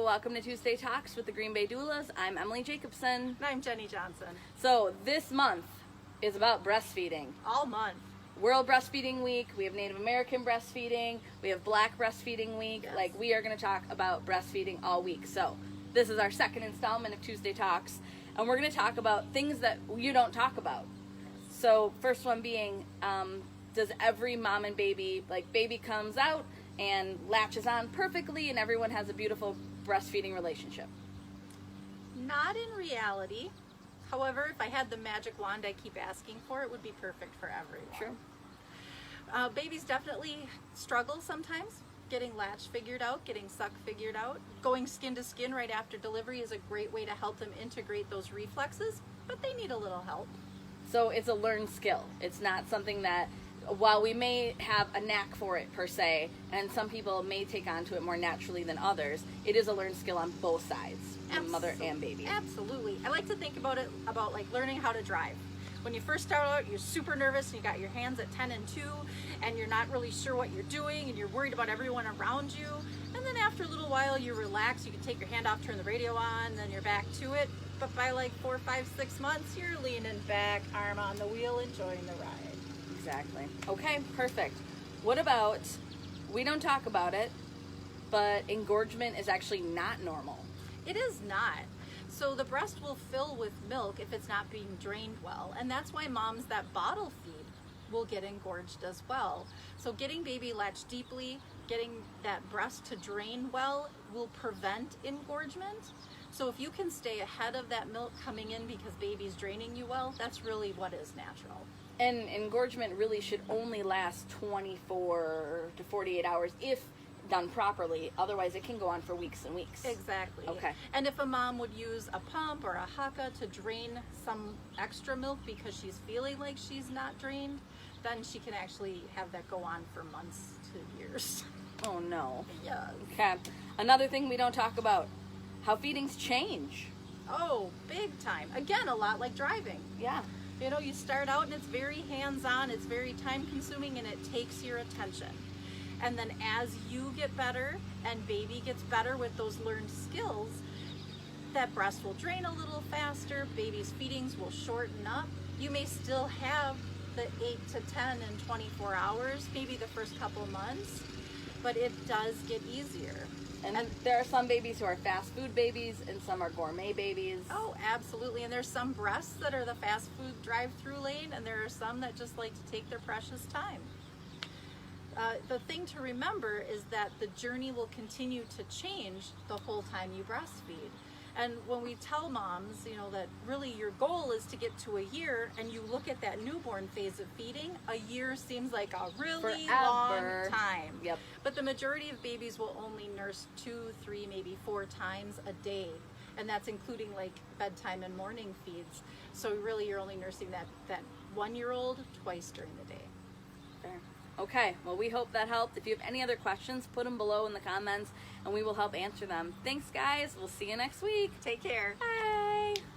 welcome to Tuesday Talks with the Green Bay Doulas. I'm Emily Jacobson. And I'm Jenny Johnson. So this month is about breastfeeding. All month. World Breastfeeding Week. We have Native American breastfeeding. We have Black Breastfeeding Week. Yes. Like, we are going to talk about breastfeeding all week. So this is our second installment of Tuesday Talks. And we're going to talk about things that you don't talk about. So first one being, does every mom and baby, like baby comes out and latches on perfectly and everyone has a beautiful breastfeeding relationship? Not in reality. However, if I had the magic wand I keep asking for, it would be perfect for everyone. True. Babies definitely struggle sometimes getting latch figured out, getting suck figured out. Going skin to skin right after delivery is a great way to help them integrate those reflexes, but they need a little help. So it's a learned skill. It's not something that, while we may have a knack for it per se, and some people may take on to it more naturally than others, it is a learned skill on both sides, mother and baby. Absolutely. I like to think about it about like learning how to drive. When you first start out, you're super nervous and you got your hands at 10 and 2 and you're not really sure what you're doing and you're worried about everyone around you. And then after a little while you relax, you can take your hand off, turn the radio on, then you're back to it. But by like 4, 5, 6 months, you're leaning back, arm on the wheel, enjoying the ride. Exactly. Okay, perfect. What about, we don't talk about it, but engorgement is actually not normal. It is not. So the breast will fill with milk if it's not being drained well. And that's why moms that bottle feed will get engorged as well. So getting baby latched deeply, getting that breast to drain well will prevent engorgement. So if you can stay ahead of that milk coming in because baby's draining you well, that's really what is natural. And engorgement really should only last 24 to 48 hours if done properly. Otherwise, it can go on for weeks and weeks. Exactly. Okay. And if a mom would use a pump or a haka to drain some extra milk because she's feeling like she's not drained, then she can actually have that go on for months to years. Oh no. Yes. Okay. Another thing we don't talk about, how feedings change. Oh, big time. Again, a lot like driving. Yeah. You know, you start out and it's very hands-on, it's very time-consuming, and it takes your attention. And then as you get better and baby gets better with those learned skills, that breast will drain a little faster, baby's feedings will shorten up. You may still have the 8 to 10 and 24 hours, maybe the first couple months, but it does get easier. And there are some babies who are fast food babies and some are gourmet babies. Oh, absolutely. And there's some breasts that are the fast food drive-through lane, and there are some that just like to take their precious time. The thing to remember is that the journey will continue to change the whole time you breastfeed. And when we tell moms, you know, that really your goal is to get to a year, and you look at that newborn phase of feeding, a year seems like a really long time. Yep. But the majority of babies will only nurse 2, 3, maybe 4 times a day. And that's including like bedtime and morning feeds. So really you're only nursing that 1-year-old twice during the day. Fair. Okay, well, we hope that helped. If you have any other questions, put them below in the comments and we will help answer them. Thanks, guys. We'll see you next week. Take care. Bye.